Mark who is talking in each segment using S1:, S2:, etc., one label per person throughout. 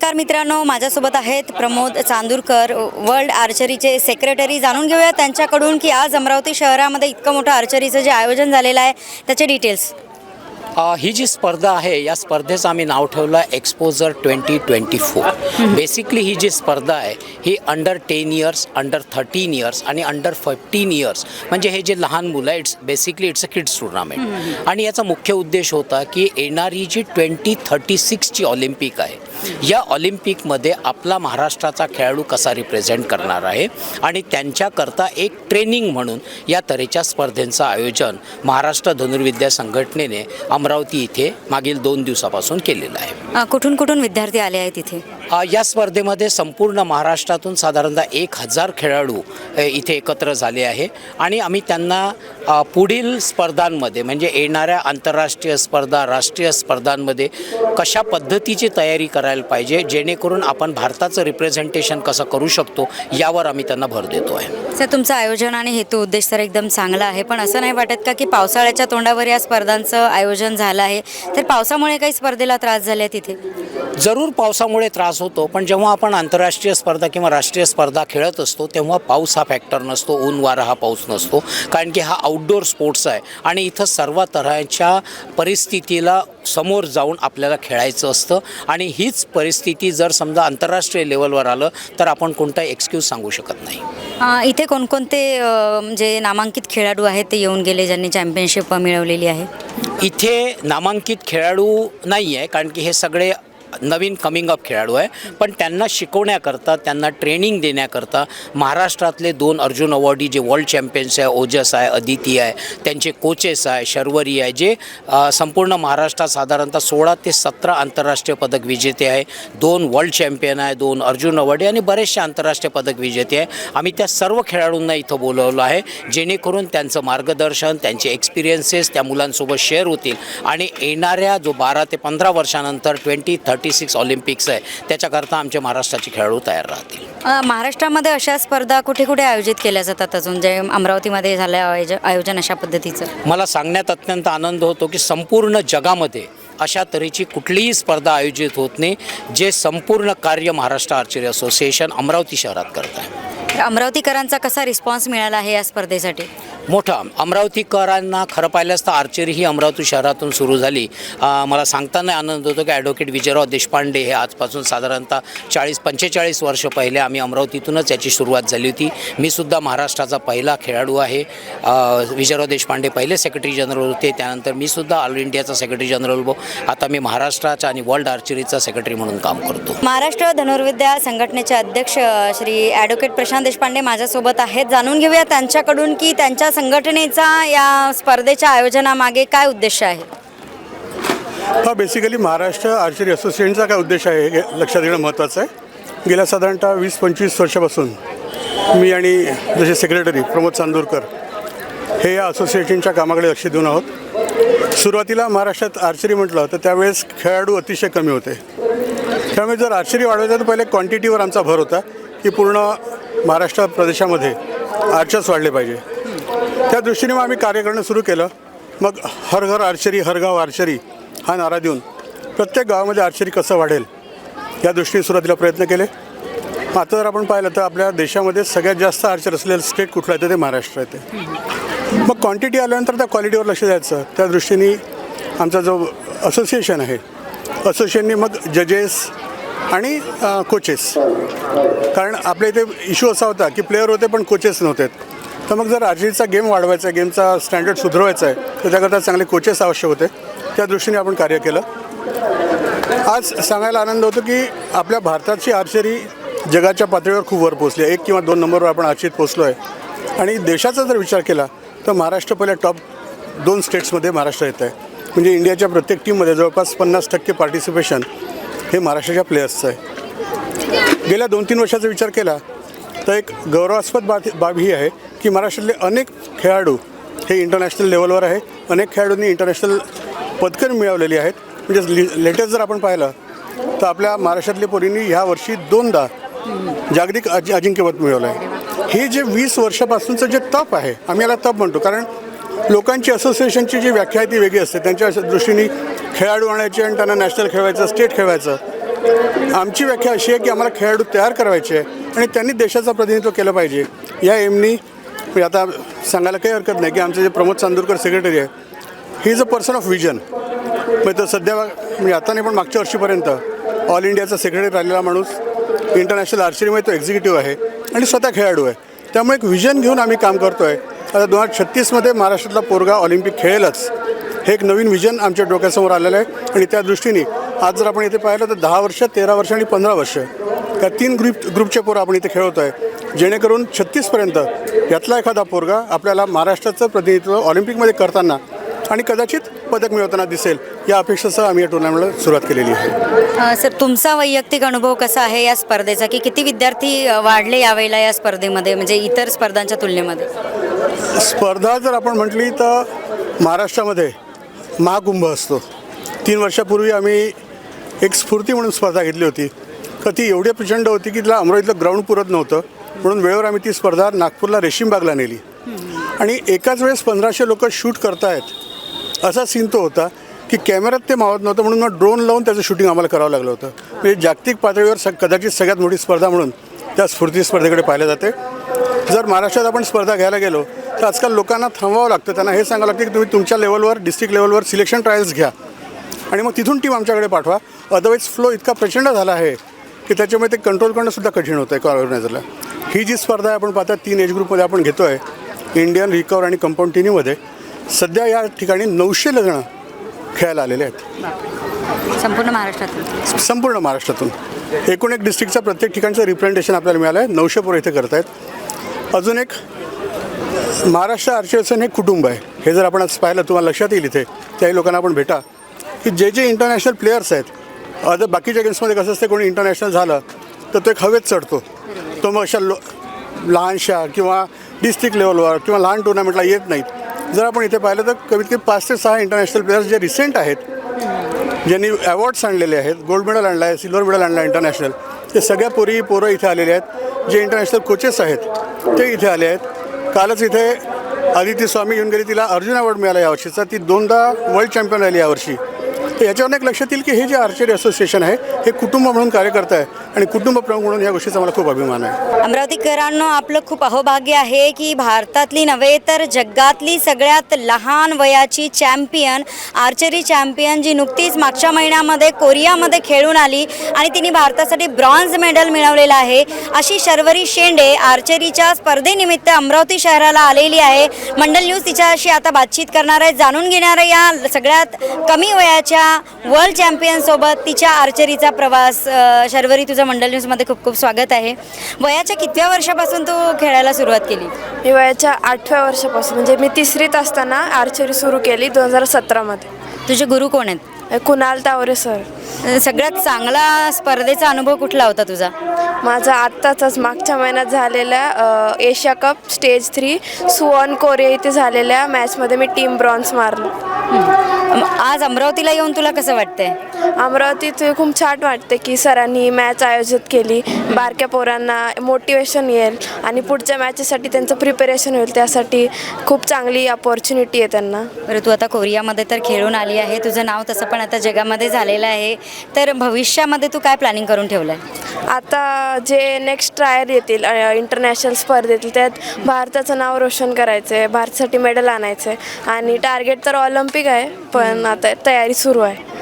S1: नमस्कार मित्रांनो, माझ्यासोबत आहेत प्रमोद चांदूरकर, वर्ल्ड आर्चरीचे सेक्रेटरी. जाणून घेऊया त्यांच्याकडून की आज अमरावती शहरामध्ये इतकं मोठं आर्चरीचं जे आयोजन झालेलं आहे त्याचे डिटेल्स.
S2: ही जी स्पर्धा आहे या स्पर्धेचं आम्ही नाव ठेवलं आहे एक्सपोजर 2024. बेसिकली ही जी स्पर्धा आहे ही अंडर 10 इयर्स, अंडर 13 इयर्स आणि अंडर 15 इयर्स म्हणजे हे जे लहान मुलं आहे इट्स अ किड्स टुर्नामेंट. आणि याचा मुख्य उद्देश होता की येणारी जी 2036ची ऑलिम्पिक आहे या ऑलिम्पिकमध्ये आपला महाराष्ट्राचा खेळाडू कसा रिप्रेझेंट करणार आहे आणि त्यांच्याकरता एक ट्रेनिंग म्हणून या तऱ्हेच्या स्पर्धेचं आयोजन महाराष्ट्र धनुर्विद्या संघटनेने अमरावती इथे मागील 2 दिवसापासून केलेलं आहे.
S1: कुठून कुठून विद्यार्थी आले आहेत इथे?
S2: या स्पर्धेमध्ये संपूर्ण महाराष्ट्रातून साधारणतः 1000 खेळाडू इथे एकत्र झाले आहे आणि आम्ही त्यांना पुढील स्पर्धांमध्ये म्हणजे येणाऱ्या आंतरराष्ट्रीय स्पर्धा, राष्ट्रीय स्पर्धांमध्ये कशा पद्धतीची तयारी करायला पाहिजे जेणेकरून आपण भारताचं रिप्रेझेंटेशन कसं करू शकतो यावर आम्ही त्यांना भर देतो आहे.
S1: सर, तुमचं आयोजन आणि हेतू उद्देश तर एकदम चांगला आहे, पण असं नाही वाटत का की पावसाळ्याच्या तोंडावर या स्पर्धांचं आयोजन झालं आहे तर पावसामुळे काही स्पर्धेला त्रास झाले तिथे?
S2: जरूर पावसामुळे त्रास होतो, पण जेव्हा आपण आंतरराष्ट्रीय स्पर्धा किंवा राष्ट्रीय स्पर्धा खेळत असतो तेव्हा पाऊस हा फॅक्टर नसतो, ऊन वारा हा पाऊस नसतो, कारण की हा आउटडोर स्पोर्ट्स आहे आणि इथं सर्व तऱ्हेच्या परिस्थितीला समोर जाऊन आपल्याला खेळायचं असतं. आणि हीच परिस्थिती जर समजा आंतरराष्ट्रीय लेवलवर आलं तर आपण कोणताही एक्सक्यूज सांगू शकत नाही.
S1: इथे कोणकोणते जे नामांकित खेळाडू आहेत ते येऊन गेले ज्यांनी चॅम्पियनशिप मिळवलेली आहे?
S2: इथे नामांकित खेळाडू नाही आहे, कारण की हे सगळे नवीन कमिंग अप खेळाडू आहे, पण त्यांना शिकवण्याकरता, त्यांना ट्रेनिंग देण्याकरता महाराष्ट्रातले 2 अर्जुन अवॉर्डी जे वर्ल्ड चॅम्पियन्स आहे, ओजस आहे, अदिती आहे, त्यांचे कोचेस आहे, शर्वरी आहे, जे संपूर्ण महाराष्ट्रात साधारणतः 16 ते 17 आंतरराष्ट्रीय पदक विजेते आहे, 2 वर्ल्ड चॅम्पियन आहे, 2 अर्जुन अवॉर्डी आणि बरेचसे आंतरराष्ट्रीय पदक विजेते आहे. आम्ही त्या सर्व खेळाडूंना इथं बोलवलं आहे जेणेकरून त्यांचं मार्गदर्शन, त्यांचे एक्सपिरियन्सेस त्या मुलांसोबत शेअर होतील आणि येणाऱ्या जो 12 ते 15 वर्षानंतर 2036 ऑलिम्पिक्स आहे त्याच्याकरता आमच्या महाराष्ट्राचे खेळाडू तयार राहतील.
S1: महाराष्ट्रामध्ये अशा स्पर्धा कुठे कुठे आयोजित केल्या जातात अजून, जे अमरावतीमध्ये झालं आयोजन अशा पद्धतीचं?
S2: मला सांगण्यात अत्यंत आनंद होतो की संपूर्ण जगामध्ये अशा तऱ्हेची कुठलीही स्पर्धा आयोजित होत नाही जे संपूर्ण कार्य महाराष्ट्र आर्चरी असोसिएशन अमरावती शहरात करत आहे.
S1: अमरावतीकरांचा कसा रिस्पॉन्स मिळाला आहे या स्पर्धेसाठी?
S2: मोठा. अमरावतीकरांना खरं पाहिल्यास तर आर्चरी ही अमरावती शहरातून सुरू झाली. मला सांगताना आनंद होतो की ॲडव्होकेट विजयराव देशपांडे हे आजपासून साधारणतः 40-45 वर्ष पहिले आम्ही अमरावतीतूनच याची सुरुवात झाली होती. मी सुद्धा महाराष्ट्राचा पहिला खेळाडू आहे. विजयराव देशपांडे पहिले सेक्रेटरी जनरल होते, त्यानंतर मी सुद्धा ऑल इंडियाचा सेक्रेटरी जनरल हो. आता मी महाराष्ट्राचा आणि वर्ल्ड आर्चरीचा सेक्रेटरी म्हणून काम करतो.
S1: महाराष्ट्र धनुर्विद्या संघटनेचे अध्यक्ष श्री ॲडव्होकेट प्रशांत देशपांडे माझ्यासोबत आहेत. जाणून घेऊया त्यांच्याकडून की त्यांच्या संघटनेचा या स्पर्धेच्या आयोजनामागे काय उद्देश आहे?
S3: बेसिकली महाराष्ट्र आर्चरी असोसिएशनचा काय उद्देश आहे हे लक्षात घेणं महत्त्वाचं आहे. गेल्या साधारणतः 20-25 वर्षापासून मी आणि जसे सेक्रेटरी प्रमोद चांदूरकर हे या असोसिएशनच्या कामाकडे लक्ष देऊन आहोत. सुरुवातीला महाराष्ट्रात आर्चरी म्हटलं तर त्यावेळेस खेळाडू अतिशय कमी होते, त्यामुळे जर आर्चरी वाढवायचं तर पहिले क्वांटिटीवर आमचा भर होता की पूर्ण महाराष्ट्र प्रदेशामध्ये आर्चर्स वाढले पाहिजे. त्या दृष्टीने मग आम्ही कार्य करणं सुरू केलं. मग हर घर आर्चरी हर गाव आर्चरी हा नारा देऊन प्रत्येक गावामध्ये आर्चरी कसं वाढेल या दृष्टीने सुरुवातीला प्रयत्न केले. आता जर आपण पाहिलं तर आपल्या देशामध्ये सगळ्यात जास्त आर्चर असलेलं स्टेट कुठलं येतं ते महाराष्ट्र येते. मग क्वांटिटी आल्यानंतर त्या क्वालिटीवर लक्ष द्यायचं. त्या दृष्टीने आमचा जो असोसिएशन आहे असोसिएशनने मग जजेस आणि कोचेस, कारण आपल्या इथे इश्यू असा होता की प्लेयर होते पण कोचेस नव्हते. तर मग जर आर्चरीचा गेम वाढवायचा आहे, गेमचा स्टँडर्ड सुधारवायचा आहे तर त्याकरता चांगले कोचेस आवश्यक होते. त्या दृष्टीने आपण कार्य केलं. आज सांगायला आनंद होतो की आपल्या भारताची आर्चरी जगाच्या पातळीवर खूप वर पोचली आहे. 1 किंवा 2 नंबरवर आपण आर्चरीत पोचलो आहे. आणि देशाचा जर विचार केला तर महाराष्ट्र पहिल्या टॉप 2 स्टेट्समध्ये महाराष्ट्र येत आहे. म्हणजे इंडियाच्या प्रत्येक टीममध्ये जवळपास 50% पार्टिसिपेशन हे महाराष्ट्राच्या प्लेयर्सचं आहे. गेल्या 2-3 वर्षाचा विचार केला तर एक गौरवास्पद बाब ही आहे की महाराष्ट्रातले अनेक खेळाडू हे इंटरनॅशनल लेवलवर आहे. अनेक खेळाडूंनी इंटरनॅशनल पदकं मिळवलेली आहेत. म्हणजे लेटेस्ट जर आपण पाहिलं तर आपल्या महाराष्ट्रातल्या पोरींनी ह्या वर्षी 2दा जागतिक अजिंक्यपद मिळवलं आहे. हे जे 20 वर्षापासूनचं जे तप आहे, आम्ही याला तप म्हणतो, कारण लोकांची असोसिएशनची जी व्याख्या आहे ती वेगळी असते. त्यांच्या दृष्टीने खेळाडू आणायचे आणि त्यांना नॅशनल खेळवायचं, स्टेट खेळवायचं, आमची व्याख्या अशी आहे की आम्हाला खेळाडू तयार करायचे आहे आणि त्यांनी देशाचं प्रतिनिधित्व केलं पाहिजे. या एमनी म्हणजे आता सांगायला काही हरकत नाही की आमचे जे प्रमोद चांदूरकर सेक्रेटरी आहे, he is a person of vision. म्हणजे तो सध्या म्हणजे आता नाही पण मागच्या वर्षीपर्यंत ऑल इंडियाचा सेक्रेटरी राहिलेला माणूस, इंटरनॅशनल आर्चरीमध्ये तो एक्झिक्युटिव्ह आहे आणि स्वतः खेळाडू आहे. त्यामुळे एक विजन घेऊन आम्ही काम करतो आहे. आता 2036मध्ये महाराष्ट्रातला पोरगा ऑलिम्पिक खेळेलच, हे एक नवीन विजन आमच्या डोक्यासमोर आलेलं आहे. आणि त्या दृष्टीने आज जर आपण इथे पाहिलं तर 10 वर्ष, 13 वर्ष आणि 15 वर्ष या 3 ग्रुपचे पोरं आपण इथे खेळवतो आहे, जेणेकरून 36पर्यंत यातला एखादा पोरगा आपल्याला महाराष्ट्राचं प्रतिनिधित्व ऑलिम्पिकमध्ये करताना आणि कदाचित पदक मिळवताना दिसेल, या अपेक्षेसह आम्ही या टुर्नामेंटला सुरुवात केलेली आहे.
S1: सर, तुमचा वैयक्तिक अनुभव कसा आहे या स्पर्धेचा, की किती विद्यार्थी वाढले यावेळेला या स्पर्धेमध्ये, म्हणजे इतर स्पर्धांच्या तुलनेमध्ये?
S3: स्पर्धा जर आपण म्हटली तर महाराष्ट्रामध्ये महाकुंभ असतो. 3 वर्षापूर्वी आम्ही एक स्फूर्ती म्हणून स्पर्धा घेतली होती. तर ती एवढी प्रचंड होती की तिला अमरावतीतलं ग्राउंड पुरत नव्हतं, म्हणून वेळेवर आम्ही ती स्पर्धा नागपूरला रेशीमबागला नेली आणि एकाच वेळेस 1500 लोक शूट करतायत असा सीन तो होता की कॅमेऱ्यात ते मावत नव्हतं, म्हणून मग ड्रोन लावून त्याचं शूटिंग आम्हाला करावं लागलं होतं. म्हणजे जागतिक पातळीवर कदाचित सगळ्यात मोठी स्पर्धा म्हणून त्या स्फूर्ती स्पर्धेकडे पाहिलं जाते. जर महाराष्ट्रात आपण स्पर्धा घ्यायला गेलो तर आजकाल लोकांना थांबवावं लागतं, त्यांना हे सांगावं लागतं की तुम्ही तुमच्या लेवलवर, डिस्ट्रिक्ट लेवलवर सिलेक्शन ट्रायल्स घ्या आणि मग तिथून टीम आमच्याकडे पाठवा. अदरवाईज फ्लो इतका प्रचंड झाला आहे की त्याच्यामुळे ते कंट्रोल करणंसुद्धा कठीण होतं आहे ऑर्गनायझरला. ही जी स्पर्धा आहे आपण पाहता 3 एज ग्रुपमध्ये आपण घेतो आहे, इंडियन, रिकवर आणि कंपाऊंड टिनीमध्ये. सध्या या ठिकाणी 900 जण खेळायला आलेले आहेत
S1: संपूर्ण महाराष्ट्रातून.
S3: संपूर्ण महाराष्ट्रातून. एकूण एक डिस्ट्रिक्टचं प्रत्येक ठिकाणचं रिप्रेझेंटेशन आपल्याला मिळालं आहे. 900 पोरं इथे करत आहेत. अजून एक महाराष्ट्र आर्चरी हे कुटुंब आहे. हे जर आपण आज पाहिलं तुम्हाला लक्षात येईल इथे त्याही लोकांना आपण भेटा की जे इंटरनॅशनल प्लेयर्स आहेत, आता बाकीच्या गेम्समध्ये कसं असते, कोणी इंटरनॅशनल झालं तर तो एक हवेत चढतो, तो मग अशा लहानशा किंवा डिस्ट्रिक्ट लेवलवर किंवा लहान टुर्नामेंटला येत नाहीत. जर आपण इथे पाहिलं तर कमीत कमी 5 ते 6 इंटरनॅशनल प्लेयर्स जे रिसेंट आहेत, ज्यांनी अवॉर्ड्स आणलेले आहेत, गोल्ड मेडल आणलं आहे, सिल्वर मेडल आणलं आहे इंटरनॅशनल, ते सगळ्या पोरं इथे आलेले आहेत. जे इंटरनॅशनल कोचेस आहेत ते इथे आले आहेत. कालच इथे आदिती स्वामी येऊन गेली, तिला अर्जुन अवॉर्ड मिळाला यावर्षीचा, ती 2दा वर्ल्ड चॅम्पियन राहिली यावर्षी. तर याच्यावर एक लक्षात येईल की हे जे आर्चरी असोसिएशन आहे हे कुटुंब म्हणून कार्य करत आहे आणि कुटुंब प्रमुख म्हणून या गोष्टीचा मला खूप अभिमान आहे.
S1: अमरावतीकरांनो, आपलं खूप अहोभाग्य आहे की भारतातली नव्हे तर जगातली सगळ्यात लहान वयाची चॅम्पियन, आर्चरी चॅम्पियन, जी नुकतीच मागच्या महिन्यामध्ये कोरियामध्ये खेळून आली आणि तिने भारतासाठी ब्रॉन्झ मेडल मिळवलेलं आहे, अशी शर्वरी शेंडे आर्चरीच्या स्पर्धेनिमित्त अमरावती शहराला आलेली आहे. मंडल न्यूज तिच्याशी आता बातचीत करणार आहे, जाणून घेणार आहे या सगळ्यात कमी वयाच्या वर्ल्ड चॅम्पियनसोबत तिच्या आर्चरीचा प्रवास. शर्वरी, तुझं मंडल न्यूजमध्ये खूप खूप स्वागत आहे. वयाच्या कितव्या वर्षापासून तू खेळायला सुरुवात केली?
S4: मी वयाच्या 8व्या वर्षापासून, म्हणजे मी 3रीत असताना आर्चरी सुरू केली 2017मध्ये.
S1: तुझे गुरु कोण आहेत?
S4: कुणाल तावरे सर.
S1: सगळ्यात चांगला स्पर्धेचा अनुभव कुठला होता तुझा?
S4: माझा आत्ताच मागच्या महिन्यात झालेल्या Asia cup stage 3 Suwon Korea इथे झालेल्या मॅचमध्ये मी टीम ब्रॉन्झ मारलो.
S1: आज अमरावतीला येऊन तुला कसं वाटतंय?
S4: अमरावतीत खूप छान वाटते की सरांनी मॅच आयोजित केली. बारक्या पोरांना मोटिवेशन येईल आणि पुढच्या मॅचेससाठी त्यांचं प्रिपरेशन होईल, त्यासाठी खूप चांगली अपॉर्च्युनिटी आहे त्यांना.
S1: बरं, तू आता कोरियामध्ये तर खेळून आली आहे, तुझं नाव तसं पण आता जगामध्ये झालेलं आहे, तर भविष्यामध्ये तू काय प्लॅनिंग करून ठेवलं आहे?
S4: आता जे नेक्स्ट ट्रायल येतील इंटरनॅशनल स्पर्धेतील, त्यात भारताचं नाव रोशन करायचं आहे, भारतासाठी मेडल आणायचं आहे आणि टार्गेट तर ऑलिम्पिक आहे, पण आता तयारी सुरू आहे.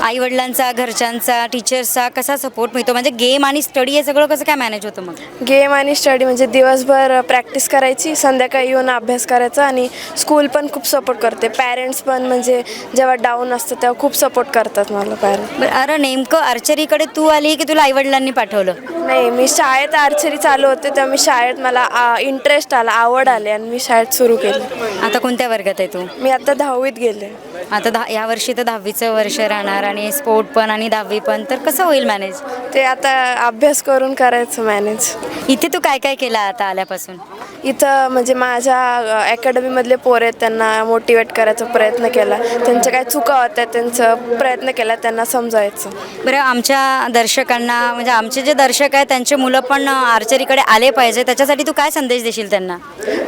S4: आई वडिलांचा, घरच्यांचा, टीचर्सचा कसा सपोर्ट मिळतो? म्हणजे गेम आणि स्टडी हे सगळं कसं काय मॅनेज होतं मग? गेम आणि स्टडी म्हणजे दिवसभर प्रॅक्टिस करायची, संध्याकाळी येऊन अभ्यास करायचा आणि स्कूल पण खूप सपोर्ट करते. पॅरेंट्स पण म्हणजे जेव्हा डाऊन असतं तेव्हा खूप सपोर्ट करतात मला पॅरेंट्स.
S1: अरे, नेमकं आर्चरीकडे तू आली की तुला आईवडिलांनी पाठवलं?
S4: नाही, मी शाळेत आर्चरी चालू होते तेव्हा मी शाळेत मला इंटरेस्ट आला, आवड आली आणि मी शाळेत सुरू केली.
S1: आता कोणत्या वर्गात आहे तू?
S4: मी आता 10वीत गेले.
S1: आता या वर्षी तर 10वीचं वर्ष राहणार आणि स्पोर्ट पण आणि 10वी पण, तर कसं होईल मॅनेज?
S4: ते आता अभ्यास करून करायचं मॅनेज.
S1: इथे तू काय काय केलं आता आल्यापासून?
S4: इथं म्हणजे माझ्या अकॅडमीमधले पोर आहेत त्यांना मोटिवेट करायचा प्रयत्न केला. त्यांच्या काय चुका होत्या त्यांचं प्रयत्न केला त्यांना समजायचं.
S1: बरं, आमच्या दर्शकांना म्हणजे आमचे जे दर्शक आहेत त्यांचे मुलं पण आर्चरीकडे आले पाहिजे, त्याच्यासाठी तू काय संदेश देशील त्यांना?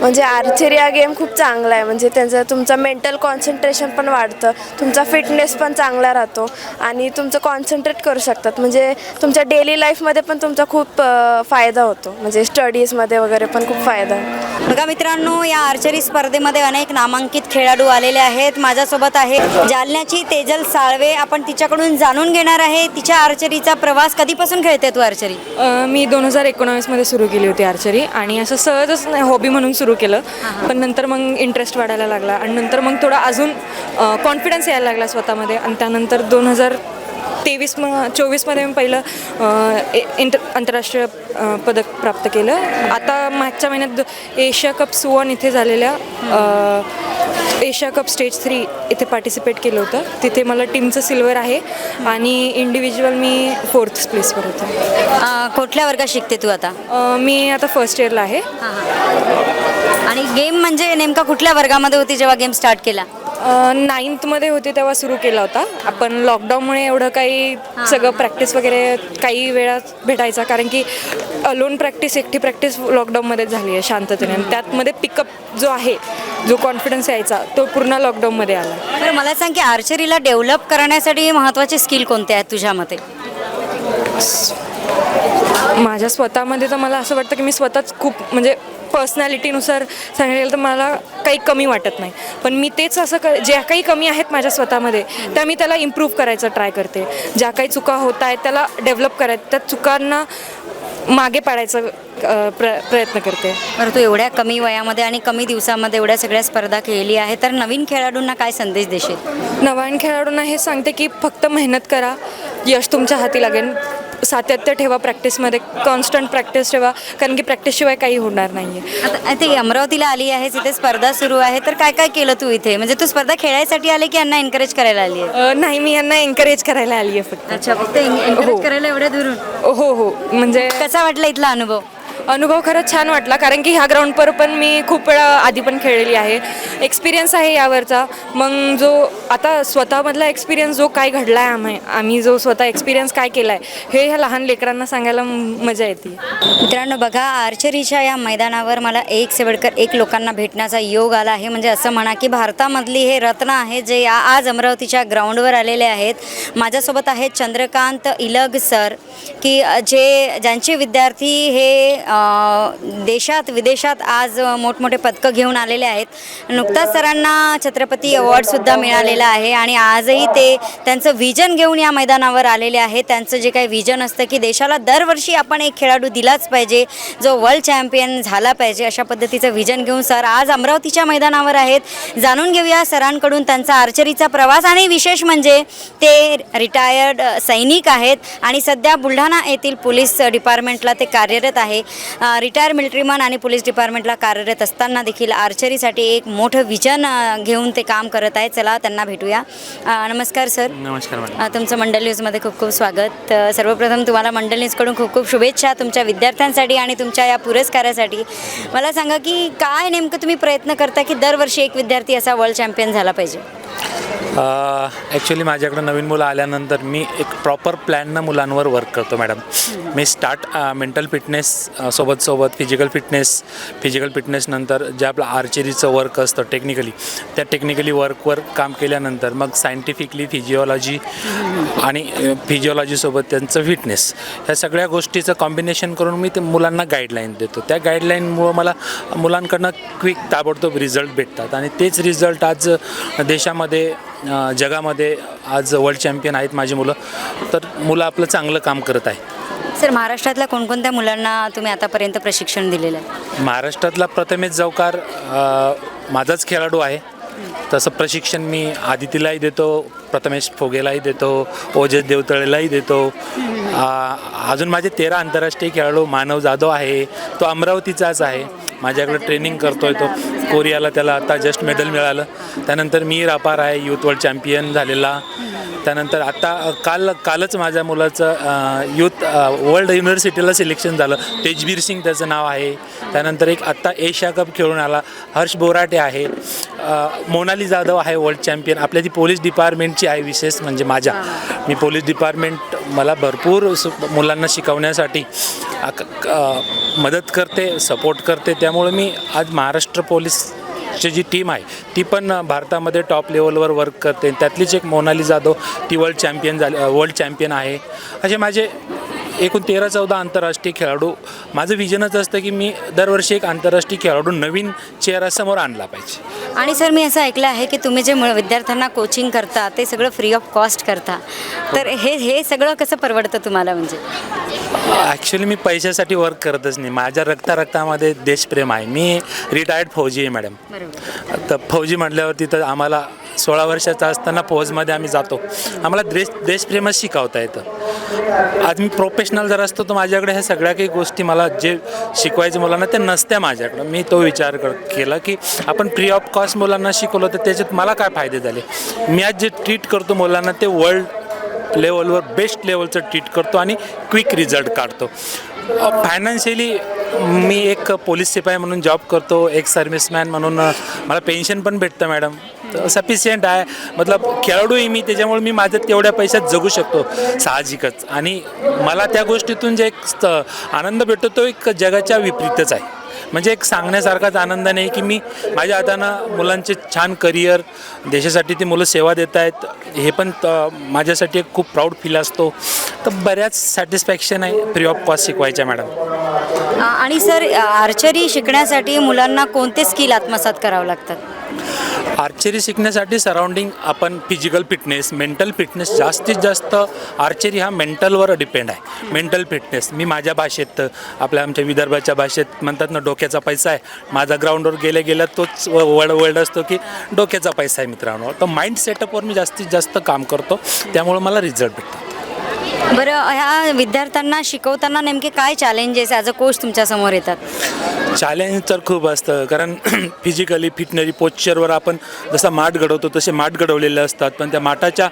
S4: म्हणजे आर्चरी हा गेम खूप चांगला आहे. म्हणजे तुमचं मेंटल कॉन्सन्ट्रेशन पण वाढतं, तुमचा फिटनेस पण चांगला राहतो आणि तुमचं कॉन्सन्ट्रेट करू शकतात. म्हणजे तुमच्या डेली लाईफमध्ये पण तुमचा खूप फायदा होतो. म्हणजे स्टडीजमध्ये वगैरे पण खूप फायदा आहे.
S1: बघा मित्रांनो, या आर्चरी स्पर्धेमध्ये अनेक नामांकित खेळाडू आलेले आहेत. माझ्यासोबत आहे जालन्याची तेजल साळवे. आपण तिच्याकडून जाणून घेणार आहे तिच्या आर्चरीचा प्रवास. कधीपासून खेळते तू आर्चरी?
S5: मी 2019मध्ये सुरू केली होती आर्चरी आणि असं सहजच हॉबी म्हणून सुरू केलं. पण नंतर मग इंटरेस्ट वाढायला लागला आणि नंतर मग थोडा अजून कॉन्फिडन्स यायला लागला स्वतःमध्ये. आणि त्यानंतर 2024मध्ये मी पहिलं आंतरराष्ट्रीय पदक प्राप्त केलं. आता मागच्या महिन्यात एशिया कप सुवर्ण इथे झालेल्या एशिया कप स्टेज 3 इथे पार्टिसिपेट केलं होतं. तिथे मला टीमचं सिल्वर आहे आणि इंडिव्हिज्युअल मी 4th प्लेसवर होतं.
S1: कुठल्या वर्गात शिकते तू आता?
S5: मी आता फर्स्ट इयरला आहे.
S1: आणि गेम म्हणजे नेमका कुठल्या वर्गामध्ये होती जेव्हा गेम स्टार्ट केला?
S5: 9thमध्ये होते तेव्हा सुरू केला होता. आपण लॉकडाऊनमुळे एवढं काही सगळं प्रॅक्टिस वगैरे काही वेळा भेटायचा, कारण की अलोन प्रॅक्टिस, एकटी प्रॅक्टिस लॉकडाऊनमध्ये झाली आहे शांततेने. आणि त्यातमध्ये पिकअप जो आहे, जो कॉन्फिडन्स यायचा तो पूर्ण लॉकडाऊनमध्ये आला.
S1: तर मला सांग की आर्चरीला डेव्हलप करण्यासाठी महत्त्वाचे स्किल कोणते आहेत तुझ्या मते?
S5: माझ्या स्वतःमध्ये तर मला असं वाटतं की मी स्वतःच खूप म्हणजे पर्सनॅलिटीनुसार सांगायला गेलं तर मला काही कमी वाटत नाही. पण मी तेच असं ज्या काही कमी आहेत माझ्या स्वतःमध्ये त्या मी त्याला इम्प्रूव्ह करायचं ट्राय करते. ज्या काही चुका होत आहेत त्याला डेव्हलप करायचं, त्या चुकांना मागे पाडायचं प्रयत्न करते.
S1: बरं, तू एवढ्या कमी वयामध्ये आणि कमी दिवसामध्ये एवढ्या सगळ्या स्पर्धा खेळली आहे, तर नवीन खेळाडूंना काय संदेश देशील?
S5: नवीन खेळाडूंना हे सांगते की फक्त मेहनत करा, यश तुमच्या हाती लागेल. सातत्य ठेवा प्रॅक्टिसमध्ये, कॉन्स्टंट प्रॅक्टिस ठेवा, कारण की प्रॅक्टिसशिवाय काही होणार नाही आहे.
S1: आता ते अमरावतीला आली आहेस, इथे स्पर्धा सुरू आहे, तर काय काय केलं तू इथे? म्हणजे तू स्पर्धा खेळायसाठी आली की यांना एनकरेज करायला आली आहे?
S5: नाही, मी यांना एनकरेज करायला आली आहे फक्त.
S1: अच्छा, फक्त एनकरेज करायला एवढ्या दुरून?
S5: हो. म्हणजे
S1: कसा वाटला इथला
S5: अनुभव खरंच छान वाटला, कारण की ह्या ग्राउंडवर पण मी खूप वेळा आधी पण खेळलेली आहे. एक्सपिरियन्स आहे यावरचा. मग जो आता स्वतःमधला एक्सपिरियन्स जो काय घडला आहे, आम्ही जो स्वतः एक्सपिरियन्स काय केला आहे, हे ह्या लहान लेकरांना सांगायला मजा येते.
S1: मित्रांनो बघा, आर्चरीच्या या मैदानावर मला एक लोकांना भेटण्याचा योग आला आहे. म्हणजे असं म्हणा की भारतामधली हे रत्न आहे जे आज अमरावतीच्या ग्राउंडवर आलेले आहेत. माझ्यासोबत आहेत चंद्रकांत इलग सर, की ज्यांचे विद्यार्थी हे देशात विदेशात आज मोठमोठे पदकं घेऊन आलेले आहेत. नुकताच सरांना छत्रपती अवॉर्डसुद्धा मिळालेला आहे आणि आजही ते त्यांचं विजन घेऊन या मैदानावर आलेले आहेत. त्यांचं जे काही विजन असतं की देशाला दरवर्षी आपण एक खेळाडू दिलाच पाहिजे जो वर्ल्ड चॅम्पियन झाला पाहिजे, अशा पद्धतीचं विजन घेऊन सर आज अमरावतीच्या मैदानावर आहेत. जाणून घेऊया सरांकडून त्यांचा आर्चरीचा प्रवास. आणि विशेष म्हणजे ते रिटायर्ड सैनिक आहेत आणि सध्या बुलढाणा येथील पोलीस डिपार्टमेंटला ते कार्यरत आहे. रिटायर मिलिटरीमन आणि पोलीस डिपार्टमेंटला कार्यरत असताना देखील आर्चरीसाठी एक मोठं विजन घेऊन ते काम करत आहे. चला त्यांना भेटूया. नमस्कार सर.
S6: नमस्कार मॅडम.
S1: तुमचं मंडल न्यूजमध्ये खूप खूप स्वागत. सर्वप्रथम तुम्हाला मंडल न्यूजकडून खूप खूप शुभेच्छा तुमच्या विद्यार्थ्यांसाठी आणि तुमच्या या पुरस्कारासाठी. मला सांगा की काय नेमकं तुम्ही प्रयत्न करता की दरवर्षी एक विद्यार्थी असा वर्ल्ड चॅम्पियन झाला पाहिजे?
S6: ॲक्च्युली माझ्याकडं नवीन मुलं आल्यानंतर मी एक प्रॉपर प्लॅननं मुलांवर वर्क करतो मॅडम. मी मेंटल फिटनेस सोबत फिजिकल फिटनेसनंतर जे आपलं आर्चरीचं वर्क असतं त्या टेक्निकली वर्कवर काम केल्यानंतर मग सायंटिफिकली फिजिओलॉजीसोबत त्यांचं फिटनेस, ह्या सगळ्या गोष्टीचं कॉम्बिनेशन करून मी ते मुलांना गाईडलाईन देतो. त्या गाईडलाईनमुळं मला मुलांकडनं क्विक ताबडतोब रिझल्ट भेटतात आणि तेच रिझल्ट आज देशामध्ये जगामध्ये आज वर्ल्ड चॅम्पियन आहेत माझी मुलं. तर मुलं आपलं चांगलं काम करत आहे.
S1: सर, महाराष्ट्रातल्या कोणकोणत्या मुलांना तुम्ही आतापर्यंत प्रशिक्षण दिलेलं आहे?
S6: महाराष्ट्रातला प्रथमेश जवकार माझाच खेळाडू आहे. तसं प्रशिक्षण मी आदितीलाही देतो, प्रथमेश फोगेलाही देतो, ओजस देवतळेलाही देतो. अजून माझे 13 आंतरराष्ट्रीय खेळाडू, मानव जाधव आहे, तो अमरावतीचाच आहे. माझ्याकडे ट्रेनिंग करतोय तो. कोरियाला त्याला आता जस्ट मेडल मिळालं. त्यानंतर मीर अपार आहे, यूथ वर्ल्ड चॅम्पियन झालेला. त्यानंतर आता कालच माझ्या मुलाचं यूथ वर्ल्ड युनिव्हर्सिटीला सिलेक्शन झालं. तेजबीर सिंग त्याचं नाव आहे. त्यानंतर एक आत्ता एशिया कप खेळून आला हर्ष बोराटे आहे. मोनाली जाधव आहे वर्ल्ड चॅम्पियन. आपल्या ती पोलीस डिपार्टमेंटची आहे, विशेष म्हणजे मी पोलीस डिपार्टमेंट मला भरपूर मुलांना शिकवण्यासाठी मदत करते, सपोर्ट करते. त्यामुळे मी आज महाराष्ट्र पोलीसची जी टीम आहे ती पण भारतामध्ये टॉप लेवलवर वर्क करते. त्यातलीच एक मोनाली जाधव, ती वर्ल्ड चॅम्पियन आहे. असे माझे एकूण 13-14 आंतरराष्ट्रीय खेळाडू. माझं विजनच असतं की मी दरवर्षी एक आंतरराष्ट्रीय खेळाडू नवीन चेहऱ्यासमोर आणला पाहिजे.
S1: आणि सर, मी असं ऐकलं आहे की तुम्ही जे विद्यार्थ्यांना कोचिंग करता ते सगळं फ्री ऑफ कॉस्ट करता. तर हे सगळं कसं परवडतं तुम्हाला? म्हणजे
S6: ॲक्च्युली मी पैशासाठी वर्क करतच नाही. माझ्या रक्तामध्ये देशप्रेम आहे. मी रिटायर्ड फौजी आहे मॅडम. तर फौजी म्हटल्यावर तिथं आम्हाला 16 वर्षाचा असताना फौजमध्ये आम्ही जातो. आम्हाला देशप्रेमच शिकवता येतं. आज मी प्रोफेशनल जर असतो तर माझ्याकडे ह्या सगळ्या काही गोष्टी मला जे शिकवायचे मुलांना ते नसत्या माझ्याकडं. मी तो विचार केला की आपण फ्री ऑफ कॉस्ट मुलांना शिकवलं तर त्याच्यात मला काय फायदे झाले. मी आज जे ट्रीट करतो मुलांना ते वर्ल्ड लेवलवर बेस्ट लेवलचं ट्रीट करतो आणि क्विक रिझल्ट काढतो. फायनान्शियली मी एक पोलीस शिपाई म्हणून जॉब करतो, एक सर्व्हिसमॅन म्हणून मला पेन्शन पण भेटतं मॅडम. सफिशियंट आहे. मतलब खेळाडूही मी, त्याच्यामुळे मी माझ्या तेवढ्या पैशात जगू शकतो साहजिकच. आणि मला त्या गोष्टीतून जे एक आनंद भेटतो तो एक जगाच्या विपरीतच आहे. म्हणजे एक सांगण्यासारखाच आनंद नाही की मी माझ्या हातानं मुलांचे छान करिअर, देशासाठी ती मुलं सेवा देत आहेत, हे पण माझ्यासाठी एक खूप प्राऊड फील असतो. तर बऱ्याच सॅटिस्फॅक्शन आहे फ्री ऑफ कॉस्ट शिकवायच्या मॅडम.
S1: आणि सर, आर्चरी शिकण्यासाठी मुलांना कोणते स्किल आत्मसात करावं लागतात?
S6: आर्चरी शिकण्यासाठी सराउंडिंग आपण फिजिकल फिटनेस, मेंटल फिटनेस, जास्तीत जास्त आर्चरी हा मेंटलवर डिपेंड आहे. मेंटल फिटनेस मी माझ्या भाषेत, आमच्या विदर्भाच्या भाषेत म्हणतात ना, डोक्याचा पैसा आहे. माझा ग्राउंडवर गेल्या तोच वर्ड असतो की डोक्याचा पैसा आहे मित्रांनो. तर माइंड सेटअपवर मी जास्तीत जास्त काम करतो, त्यामुळे मला रिझल्ट भेटतो.
S1: बरं, ह्या विद्यार्थ्यांना शिकवताना नेमके काय चॅलेंजेस ॲज अ कोच तुमच्यासमोर येतात?
S6: चॅलेंज तर खूप असतं, कारण फिजिकली फिटनरी पोश्चरवर आपण जसा माठ घडवतो तसे माठ घडवलेले असतात. पण त्या माठाच्या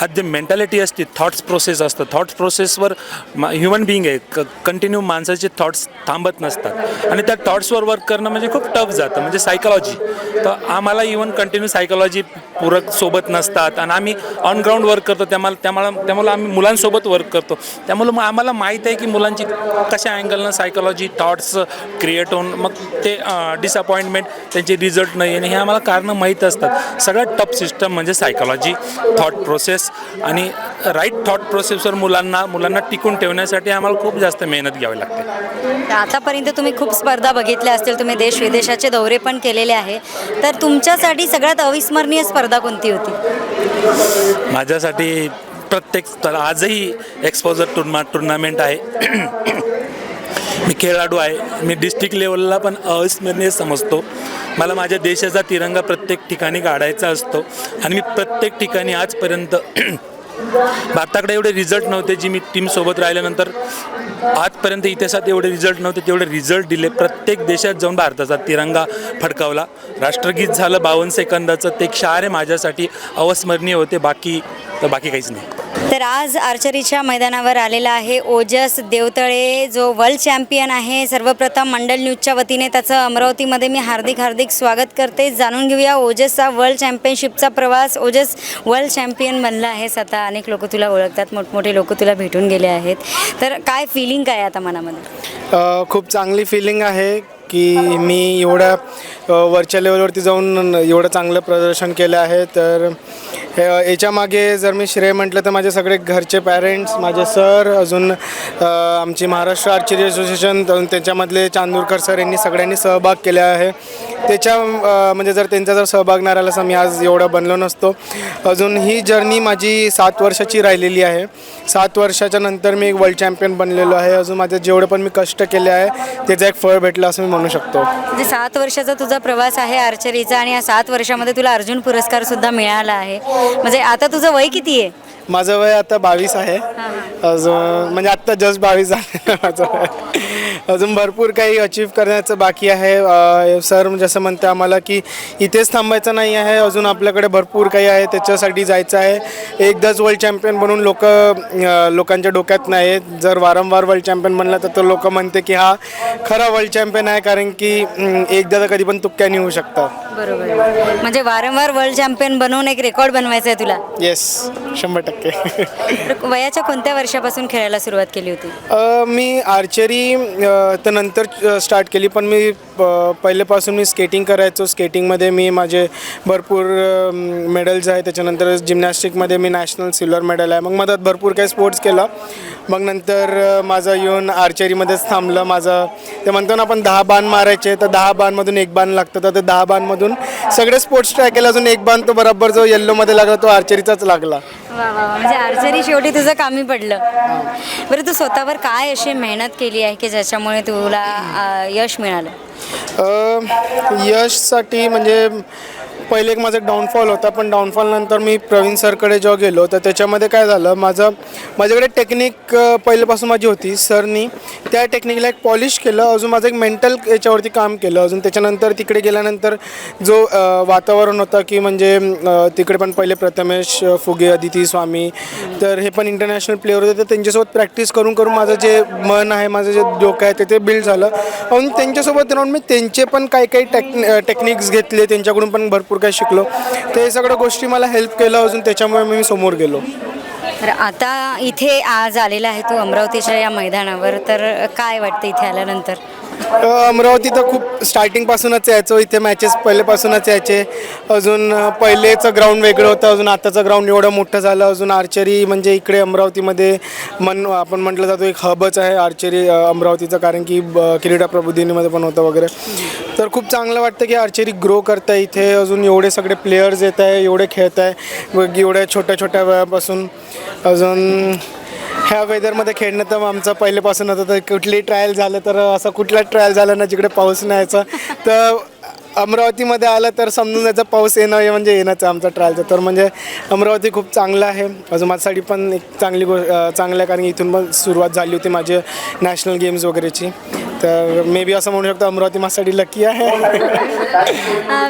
S6: आत जे मेंटॅलिटी असते, थॉट्स प्रोसेस असतं, थॉट्स प्रोसेसवर ह्युमन बिईंग आहे, कंटिन्यू माणसाचे थॉट्स थांबत नसतात आणि त्या थॉट्सवर वर्क करणं म्हणजे खूप टफ जातं. म्हणजे सायकॉलॉजी, तर आम्हाला इव्हन कंटिन्यू सायकॉलॉजी पूरक सोबत नसतात आणि आम्ही ऑन ग्राउंड वर्क करतो. त्यामुळे आम्ही मुलांसोबत वर्क करतो. त्यामुळे आम्हाला माहीत आहे की मुलांची कशा अँगलनं सायकॉलॉजी थॉट्स क्रिएट होऊन मग ते डिसअपॉइंटमेंट, त्यांचे रिझल्ट नाही येणे, हे आम्हाला कारणं माहीत असतात. सगळ्यात टफ सिस्टम म्हणजे सायकॉलॉजी, थॉट प्रोसेस. आणि राईट थॉट प्रोसेसवर मुलांना टिकून ठेवण्यासाठी आम्हाला खूप जास्त मेहनत घ्यावी लागते.
S1: आतापर्यंत तुम्ही खूप स्पर्धा बघितल्या असतील, तुम्ही देश विदेशाचे दौरे पण केलेले आहे. तर तुमच्यासाठी सगळ्यात अविस्मरणीय स्पर्धा कोणती होती?
S6: माझ्यासाठी प्रत्येक आजही एक्सपोजर टुर्नामेंट आहे. मी खेळाडू आहे. मी डिस्ट्रिक्ट लेवलला पण अविस्मरणीय समजतो. मला माझ्या देशाचा तिरंगा प्रत्येक ठिकाणी काढायचा असतो आणि मी प्रत्येक ठिकाणी आजपर्यंत भारताकडे एवढे रिझल्ट नव्हते जी मी टीमसोबत राहिल्यानंतर आजपर्यंत इतिहासात एवढे रिझल्ट नव्हते, तेवढे रिझल्ट दिले. प्रत्येक देशात जाऊन भारताचा तिरंगा फडकावला. राष्ट्रगीत झालं 52 सेकंदाचं, ते क्षार माझ्यासाठी अविस्मरणीय होते. बाकी काहीच नाही.
S1: तर आज आर्चरीच्या मैदानावर आलेला आहे ओजस देवतळे, जो वर्ल्ड चॅम्पियन आहे. सर्वप्रथम मंडल न्यूजच्या वतीने त्याचं अमरावतीमध्ये मी हार्दिक स्वागत करते. जाणून घेऊया ओजसचा वर्ल्ड चॅम्पियनशिपचा प्रवास. ओजस वर्ल्ड चॅम्पियन बनला आहेस आता, अनेक लोक तुला ओळखतात, मोठमोठे लोक तुला भेटून गेले आहेत. तर काय फिलिंग काय आता मनामध्ये?
S7: खूप चांगली फिलिंग आहे की मी एवढ्या वरच्या लेवलवरती जाऊन एवढं चांगलं प्रदर्शन केलं आहे. तर याच्यामागे जर मी श्रेय म्हटलं तर माझे सगळे घरचे पॅरेंट्स, माझे सर, अजून आमची महाराष्ट्र आर्चरी असोसिएशन, त्याच्यामधले चांदूरकर सर यांनी सगळ्यांनी सहभाग केला आहे. म्हणजे जर त्यांचा जर सहभाग नाही राहिला तर मी आज एवढं बनलो नसतो. अजून ही जर्नी माझी 7 वर्षाची राहिलेली आहे. 7 वर्षाच्या नंतर मी एक वर्ल्ड चॅम्पियन बनलेलो आहे. अजून माझं जेवढं पण मी कष्ट केले आहे त्याचं एक फळ भेटलं असं मी म्हणू शकतो.
S1: म्हणजे 7 वर्षाचा तुझा प्रवास आहे आर्चरीचा आणि या 7 वर्षामध्ये तुला अर्जुन पुरस्कार सुद्धा मिळाला आहे. म्हणजे आता तुझं वय किती आहे?
S7: माझं वय आता 22 आहे. अजून म्हणजे आत्ता जस्ट 22 झालं माझं वय. अजून भरपूर काही अचीव करण्याचं बाकी आहे. सर जसं म्हणते आम्हाला की इथेच थांबायचं नाही आहे, अजून आपल्याकडे भरपूर काही आहे, त्याच्यासाठी जायचं आहे. एकदाच वर्ल्ड चॅम्पियन बनून लोकांच्या डोक्यात नाही. जर वारंवार वर्ल्ड चॅम्पियन बनला तर लोक म्हणते की हा खरा वर्ल्ड चॅम्पियन आहे, कारण की एकदा तर कधी पण तुक्क्याने होऊ शकतं.
S1: बरोबर. म्हणजे वारंवार वर्ल्ड चॅम्पियन बनवून एक रेकॉर्ड बनवायचा आहे तुला.
S7: येस, 100%.
S1: तर वयाच्या कोणत्या वर्षापासून खेळायला सुरुवात केली होती?
S7: मी आर्चरी तर नंतर स्टार्ट केली, पण मी पहिल्यापासून मी स्केटिंग करायचो. स्केटिंगमध्ये मी माझे भरपूर मेडल्स आहे. त्याच्यानंतर जिम्नॅस्टिकमध्ये मी नॅशनल सिल्वर मेडल आहे. मग मधात भरपूर काही स्पोर्ट्स केलं. मग नंतर माझं येऊन आर्चरीमध्येच थांबलं. माझं ते म्हणतो ना आपण 10 बाण मारायचे, तर 10 बाणमधून 1 बाण लागतं. तर ते 10 बाणमधून सगळे स्पोर्ट्स ट्राय केले. अजून 1 बाण तो बरोबर जो येल्लोमध्ये लागला तो आर्चरीचाच लागला.
S1: वा वा वा. म्हणजे आर्चरी शेवटी तुझं कामी पडलं. बरं, तू स्वतःवर काय अशी मेहनत केली आहे की ज्याच्यामुळे तुला यश मिळालं?
S7: यशसाठी म्हणजे पहिले एक माझा डाऊनफॉल होता, पण डाऊनफॉलनंतर मी प्रवीण सरकडे जेव्हा गेलो तर त्याच्यामध्ये काय झालं, माझ्याकडे टेक्निक पहिल्यापासून माझी होती. सरनी त्या टेक्निकला एक पॉलिश केलं. अजून माझं एक मेंटल याच्यावरती काम केलं. अजून त्याच्यानंतर तिकडे गेल्यानंतर जो वातावरण होतं की म्हणजे तिकडे पण पहिले प्रथमेश फुगे, अदिती स्वामी, तर हे पण इंटरनॅशनल प्लेयर होते. तर त्यांच्यासोबत प्रॅक्टिस करून करून माझं जे मन आहे, माझं जे डोकं आहे ते बिल्ड झालं. आणि त्यांच्यासोबत राहून मी त्यांचे पण काही टेक्निक्स घेतले, त्यांच्याकडून पण भरपूर काय शिकलो. ते सगळ्या गोष्टी मला हेल्प केलं. अजून त्याच्यामुळे मी समोर गेलो.
S1: तर आता इथे आज आलेला आहे तू अमरावतीच्या या मैदानावर, तर काय वाटतं इथे आल्यानंतर?
S7: अमरावती तर खूप स्टार्टिंगपासूनच यायचो. इथे मॅचेस पहिल्यापासूनच यायचे. अजून पहिलेचं ग्राउंड वेगळं होतं, अजून आताचं ग्राउंड एवढं मोठं झालं. अजून आर्चरी म्हणजे इकडे अमरावतीमध्ये आपण म्हटलं जातो एक हबच आहे आर्चरी अमरावतीचं, कारण की क्रीडा प्रबोधिनीमध्ये पण होतं वगैरे. तर खूप चांगलं वाटतं की आर्चरी ग्रो करत आहे इथे. अजून एवढे सगळे प्लेयर्स येत आहे, एवढे खेळत आहे एवढ्या छोट्या छोट्या वयापासून. अजून ह्या वेदरमध्ये खेळणं तर आमचं पहिल्यापासून होतं. तर कुठली ट्रायल झालं तर असं कुठलाच ट्रायल झालं ना जिकडे पाऊस नाही यायचा, तर अमरावतीमध्ये आलं तर समजून जायचं पाऊस येणं हे म्हणजे येणंच आहे आमचा ट्रायलचं. तर म्हणजे अमरावती खूप चांगलं आहे. अजून माझ्यासाठी पण एक चांगलं आहे, कारण की इथून पण सुरुवात झाली होती माझे नॅशनल गेम्स वगैरेची. तर मे बी असं म्हणू शकतो अमरावती माझ्यासाठी लकी आहे.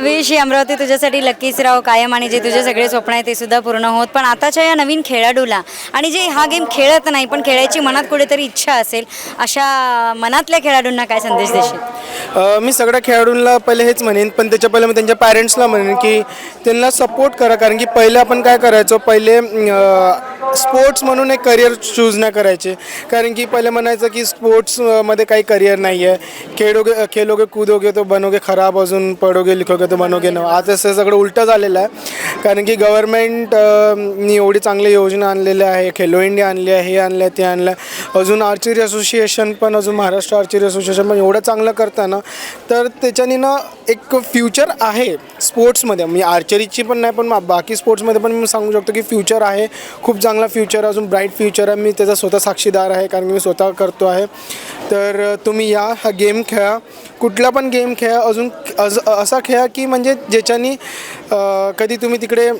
S1: विश ही अमरावती तुझ्यासाठी लकीच राव कायम, आणि जे तुझे सगळे स्वप्न आहे ते सुद्धा पूर्ण होत. पण आताच्या या नवीन खेळाडूला आणि जे हा गेम खेळत नाही पण खेळायची मनात कुठेतरी इच्छा असेल, अशा मनातल्या खेळाडूंना काय संदेश देशील?
S7: मी सगळ्या खेळाडूंना पहिले हेच म्हणेन, पण त्याच्या पहिले मी त्यांच्या पॅरेंट्सला म्हणेन की त्यांना सपोर्ट करा. कारण की पहिले आपण काय करायचो, पहिले स्पोर्ट्स म्हणून एक करिअर चूज नाही करायचे. कारण की पहिले म्हणायचं की स्पोर्ट्समध्ये काही करिअर नाही आहे, खेलोगे कूदोगे तो बनोगे खराब, अजून पडोगे लिखोगे तो बनोगे न. आता असं सगळं उलटं झालेलं आहे. कारण की गव्हर्नमेंटनी एवढी चांगली योजना आणलेल्या आहे, खेलो इंडिया आणली आहे, हे आणलं ते आणलं. अजून आर्चरी असोसिएशन पण, अजून महाराष्ट्र आर्चरी असोसिएशन पण एवढं चांगलं करताना, तर त्याच्यानी ना एक फ्युचर आहे स्पोर्ट्समध्ये. मी आर्चरीची पण नाही पण बाकी स्पोर्ट्समध्ये पण मी सांगू शकतो की फ्युचर आहे, खूप चांगला फ्युचर, अजून ब्राईट फ्युचर आहे. मी त्याचा स्वतः साक्षीदार आहे, कारण की मी स्वतः करतो आहे. तर तुम्ही हा गेम खेळा, कुठला पण गेम खेळा. अजून असा खेळा की म्हणजे ज्याच्यानी कधी तुम्ही तिकडे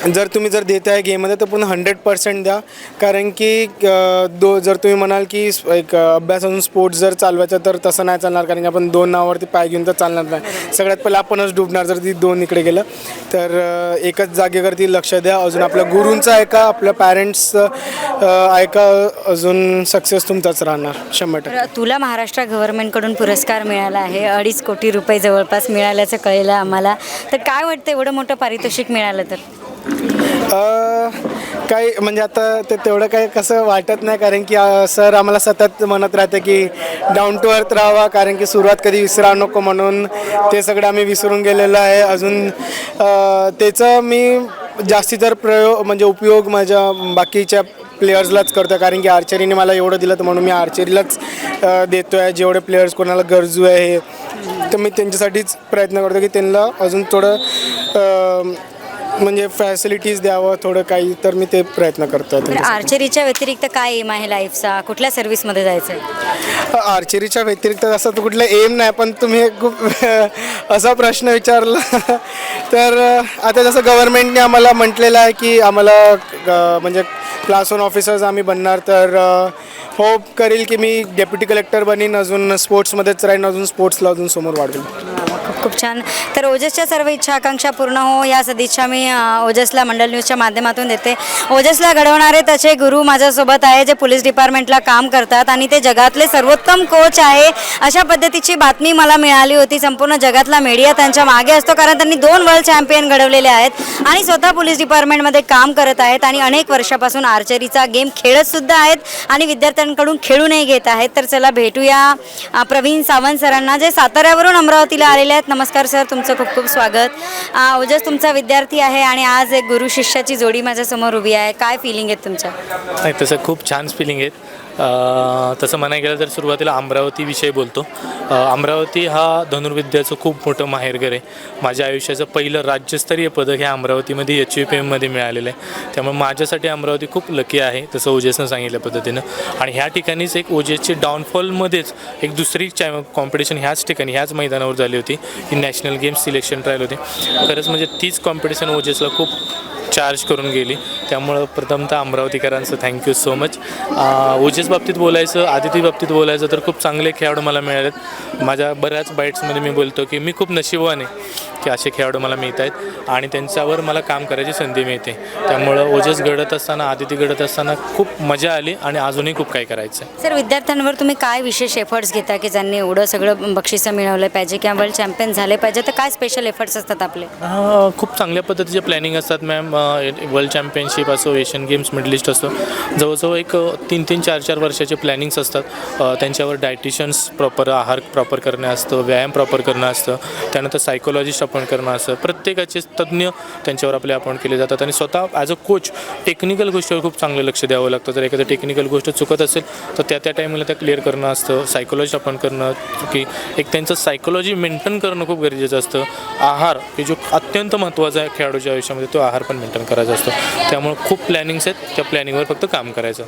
S7: जर देत आहे गेममध्ये तर पुन्हा 100% द्या. कारण की जर तुम्ही म्हणाल की एक अभ्यास अजून स्पोर्ट्स जर चालवायचा तर तसं नाही चालणार, कारण की आपण 2 नावावरती पाय घेऊन तर चालणार नाही. सगळ्यात पहिलं आपणच डुबणार जर ती 2 इकडे गेलं तर. एकच जागेवरती लक्ष द्या. अजून आपल्या गुरूंचं ऐका, आपल्या पॅरेंट्सचं ऐका, अजून सक्सेस तुमचाच राहणार 100%.
S1: तुला महाराष्ट्र गव्हर्नमेंटकडून पुरस्कार मिळाला आहे, 2.5 कोटी रुपये जवळपास मिळाल्याचं कळलं आम्हाला. तर काय वाटतं एवढं मोठं पारितोषिक मिळालं तर?
S7: काही म्हणजे आता ते तेवढं काही कसं वाटत नाही, कारण की सर आम्हाला सतत म्हणत राहते की डाऊन टू अर्थ राहावा, कारण की सुरुवात कधी विसरा नको, म्हणून ते सगळं आम्ही विसरून गेलेलो आहे. अजून त्याचं मी जास्ती म्हणजे उपयोग माझ्या बाकीच्या प्लेयर्सलाच करतो, कारण की आर्चरीने मला एवढं दिलं तर म्हणून मी आर्चरीलाच देतो आहे. जेवढे प्लेयर्स कोणाला गरजू आहे तर मी त्यांच्यासाठीच प्रयत्न करतो की त्यांना अजून थोडं म्हणजे फॅसिलिटीज द्यावं थोडं काही, तर मी ते प्रयत्न करतो
S1: तर आर्चरीच्या व्यतिरिक्त काय एम आहे लाईफचा? कुठल्या सर्व्हिसमध्ये जायचं आहे?
S7: आर्चरीच्या व्यतिरिक्त असं तर कुठलं एम नाही, पण तुम्ही एक खूप असा प्रश्न विचारला तर आता जसं गव्हर्नमेंटने आम्हाला म्हटलेलं आहे की आम्हाला म्हणजे क्लास 1 ऑफिसर्स आम्ही बनणार, तर होप करील की मी डेप्युटी कलेक्टर बनीन, अजून स्पोर्ट्समध्येच राहीन, अजून स्पोर्ट्सला अजून समोर वाढवेल.
S1: खूप खूप छान. तर ओजसच्या सर्व इच्छा आकांक्षा पूर्ण हो या सदिच्छा मी ओजसला मंडल न्यूजच्या माध्यमातून देते. ओजसला घडवणारे त्याचे गुरु माझ्यासोबत आहे, जे पोलीस डिपार्टमेंटला काम करतात आणि ते जगातले सर्वोत्तम कोच आहे, अशा पद्धतीची बातमी मला मिळाली होती. संपूर्ण जगातला मीडिया त्यांच्या मागे असतो, कारण त्यांनी 2 वर्ल्ड चॅम्पियन घडवलेले आहेत आणि स्वतः पोलीस डिपार्टमेंटमध्ये काम करत आहेत आणि अनेक वर्षापासून आर्चरीचा गेम खेळत सुद्धा आहेत आणि विद्यार्थ्यांकडून खेळूनही घेत आहेत. तर चला भेटूया प्रवीण सावंत सरांना, जे साताऱ्यावरून अमरावतीला आलेले आहेत. नमस्कार सर, तुमचं खूप खूप स्वागत. ओजस तुमचा विद्यार्थी आहे आणि आज एक गुरु शिष्याची जोडी माझ्यासमोर उभी आहे. काय फिलिंग आहेत तुमच्या?
S8: नाही, तसं खूप छान फिलिंग आहेत. तसं म्हणायला गेलं तर सुरुवातीला अमरावतीविषयी बोलतो. अमरावती हा धनुर्विद्याचं खूप मोठं माहेरघर आहे. माझ्या आयुष्याचं पहिलं राज्यस्तरीय पदक हे अमरावतीमध्ये HUPMमध्ये मिळालेलं आहे. त्यामुळे माझ्यासाठी अमरावती खूप लकी आहे, तसं ओजसनं सांगितल्या पद्धतीनं. आणि ह्या ठिकाणीच एक ओजसची डाऊनफॉलमध्येच एक दुसरी कॉम्पिटिशन ह्याच ठिकाणी ह्याच मैदानावर झाली होती. ही नॅशनल गेम्स सिलेक्शन ट्रायल होती. खरंच म्हणजे तीच कॉम्पिटिशन ओजसला खूप चार्ज करून गेली. त्यामुळं प्रथमतः अमरावतीकरांचं थँक्यू सो मच. ओजस बाबतीत बोलायचं, आदिती बाबतीत बोलायचं तर खूप चांगले खेळाडू मला मिळालेत. माझ्या बऱ्याच बाईट्समध्ये मी बोलतो की मी खूप नशीबवान आहे की असे खेळाडू मला मिळत आहेत आणि त्यांच्यावर मला काम करायची संधी मिळते. त्यामुळं ओजस घडत असताना, आदिती घडत असताना खूप मजा आली आणि अजूनही खूप काही करायचं आहे.
S1: सर, विद्यार्थ्यांवर तुम्ही काय विशेष एफर्ट्स घेता की ज्यांनी एवढं सगळं बक्षिसं मिळवलं पाहिजे किंवा वर्ल्ड चॅम्पियन झाले पाहिजे, तर काय स्पेशल एफर्ट्स असतात आपले?
S8: खूप चांगल्या पद्धतीचे प्लॅनिंग असतात मॅम. वर्ल्ड चॅम्पियनशिप असो, एशियन गेम्स, मिडल ईस्ट असो, जवळजवळ एक 3-3, 4-4 वर्षाचे प्लॅनिंग्स असतात. त्यांच्यावर डायटिशियन्स प्रॉपर आहार प्रॉपर करणं असतं, व्यायाम प्रॉपर करणं असतं, त्यानंतर सायकोलॉजिस्ट आपण करणं असतं. प्रत्येकाचे तज्ज्ञ त्यांच्यावर आपले अपॉइंट केले जातात आणि स्वतः ॲज अ कोच टेक्निकल गोष्टीवर खूप चांगलं लक्ष द्यावं लागतं. जर एखादं टेक्निकल गोष्ट चुकत असेल तर त्या टाईमला त्या क्लिअर करणं असतं. सायकोलॉजी आपण करणं की एक त्यांचं सायकोलॉजी मेंटेन करणं खूप गरजेचं असतं. आहार हे जो अत्यंत महत्त्वाचा आहे खेळाडूच्या आयुष्यामध्ये, तो आहार पण मेंटेन करायचा असतो. त्यामुळे खूप प्लॅनिंग्स आहेत, त्या प्लॅनिंगवर फक्त काम करायचं.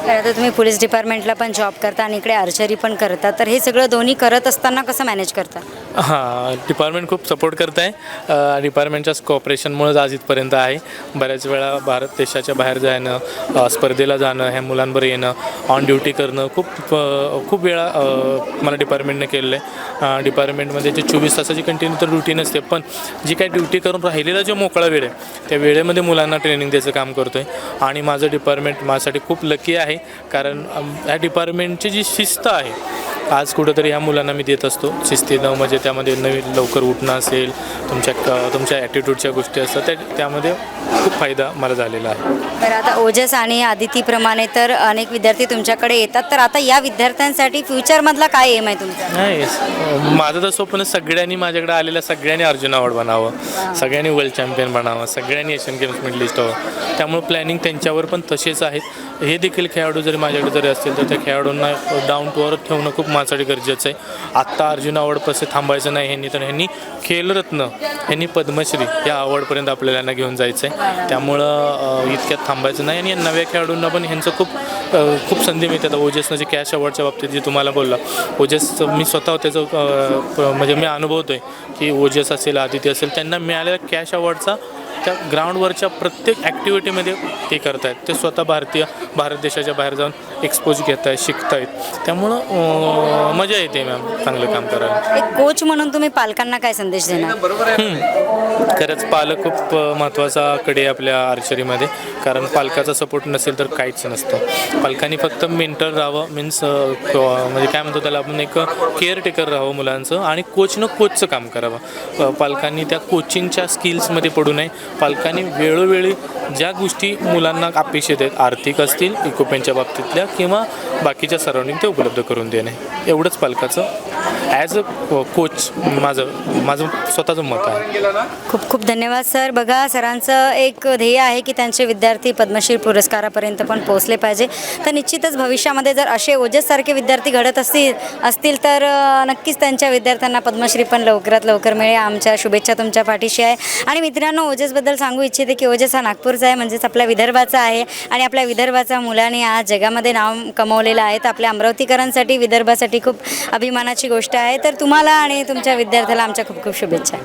S1: आता तुम्ही पोलीस डिपार्टमेंटला पण जॉब करता आणि इकडे आर्चरी पण करता, तर हे सगळं दोन्ही करत असताना कसं मॅनेज करता?
S8: हां, डिपार्टमेंट खूप सपोर्ट करत आहे. डिपार्टमेंटच्या कॉपरेशनमुळेच आज इथपर्यंत आहे. बऱ्याच वेळा भारत देशाच्या बाहेर जाणं, स्पर्धेला जाणं, ह्या मुलांबरोबर येणं, ऑन ड्युटी करणं खूप वेळा मला डिपार्टमेंटने केलेलं आहे. डिपार्टमेंटमध्ये जे 24 तासाची कंटिन्यू तर ड्युटी नसते, पण जी काही ड्युटी करून राहिलेला जो मोकळा वेळ आहे त्या वेळेमध्ये मुलांना ट्रेनिंग द्यायचं काम करतो आहे. आणि माझं डिपार्टमेंट माझ्यासाठी खूप लकी आहे, कारण ह्या डिपार्टमेंटची जी शिस्त आहे आज कुठंतरी ह्या मुलांना मी देत असतो. शिस्तीनं म्हणजे त्यामध्ये नवीन लवकर उठणं असेल, तुमच्या ॲटिट्यूडच्या गोष्टी असतात, त्यामध्ये खूप फायदा मला झालेला आहे.
S1: तर आता ओजस आणि आदितीप्रमाणे तर अनेक विद्यार्थी तुमच्याकडे येतात, तर आता या विद्यार्थ्यांसाठी फ्युचरमधला काय एम आहे तुमचा?
S8: नाही, माझं तर स्वप्न सगळ्यांनी माझ्याकडे आलेल्या सगळ्यांनी अर्जुन अवॉर्ड बनावं, सगळ्यांनी वर्ल्ड चॅम्पियन बनावं, सगळ्यांनी एशियन गेम्स मिडल ईस्ट व्हावं. त्यामुळे प्लॅनिंग त्यांच्यावर पण तसेच आहेत. हे देखील खेळाडू जरी माझ्याकडे जरी असतील तर त्या खेळाडूंना डाऊन टू अर्थ ठेवणं खूप माझ्यासाठी गरजेचं आहे. आत्ता अर्जुन अवॉर्ड पैसे थांबायचं नाही ह्यांनी, तर ह्यांनी खेलरत्न, ह्यांनी पद्मश्री या अवॉर्डपर्यंत आपल्याला घेऊन जायचं आहे. त्यामुळं इतक्यात थांबायचं नाही. आणि नव्या खेळाडूंना पण ह्यांचं खूप संधी मिळतात. ओजसनं जे कॅश अवॉर्डच्या बाबतीत जे तुम्हाला बोलला, ओजस मी स्वतः त्याचं म्हणजे मी अनुभवतो आहे की ओजस असेल, आदिती असेल, त्यांना मिळालेल्या कॅश अवॉर्डचा त्या ग्राउंडवरच्या प्रत्येक ॲक्टिव्हिटीमध्ये ते करत आहेत. ते स्वतः भारत देशाच्या बाहेर जाऊन एक्सपोज घेत आहेत, शिकत आहेत. त्यामुळं मजा येते मॅम चांगलं काम करायला.
S1: एक कोच म्हणून तुम्ही पालकांना काय संदेश देणार?
S8: खरंच पालक खूप महत्त्वाचा कडे आहे आपल्या आर्चरीमध्ये, कारण पालकाचा सपोर्ट नसेल तर काहीच नसतं. पालकांनी फक्त मेंटर राहावं, मीन्स म्हणजे काय म्हणतो त्याला आपण, एक केअरटेकर राहावं मुलांचं, आणि कोचचं काम करावं. पालकांनी त्या कोचिंगच्या स्किल्समध्ये पडू नये. पालकांनी वेळोवेळी ज्या गोष्टी मुलांना अपेक्षित आहेत, आर्थिक असतील, इक्विपमेंटच्या बाबतीतल्या किंवा बाकीच्या सराउंडिंग, ते उपलब्ध करून देणे, एवढंच पालकाचं ॲज अ कोच माझं स्वतःचं मत आहे.
S1: खूप खूप धन्यवाद सर. बघा, सरांचं एक ध्येय आहे की त्यांचे विद्यार्थी पद्मश्री पुरस्कारापर्यंत पण पोहोचले पाहिजे. तर निश्चितच भविष्यामध्ये जर असे ओजससारखे विद्यार्थी घडत असतील तर नक्कीच त्यांच्या विद्यार्थ्यांना पद्मश्री पण लवकरात लवकर मिळेल. आमच्या शुभेच्छा तुमच्या पाठीशी आहे. आणि मित्रांनो, ओजस ओजसबद्दल सांगू इच्छिते की ओजस हा नागपूरचा आहे, म्हणजेच आपल्या विदर्भाचा आहे आणि आपल्या विदर्भाच्या मुलाने आज जगामध्ये नाव कमवलेलं आहे. तर आपल्या अमरावतीकरांसाठी विदर्भासाठी खूप अभिमानाची गोष्ट आहे. तर तुम्हाला आणि तुमच्या विद्यार्थ्याला आमच्या खूप खूप शुभेच्छा.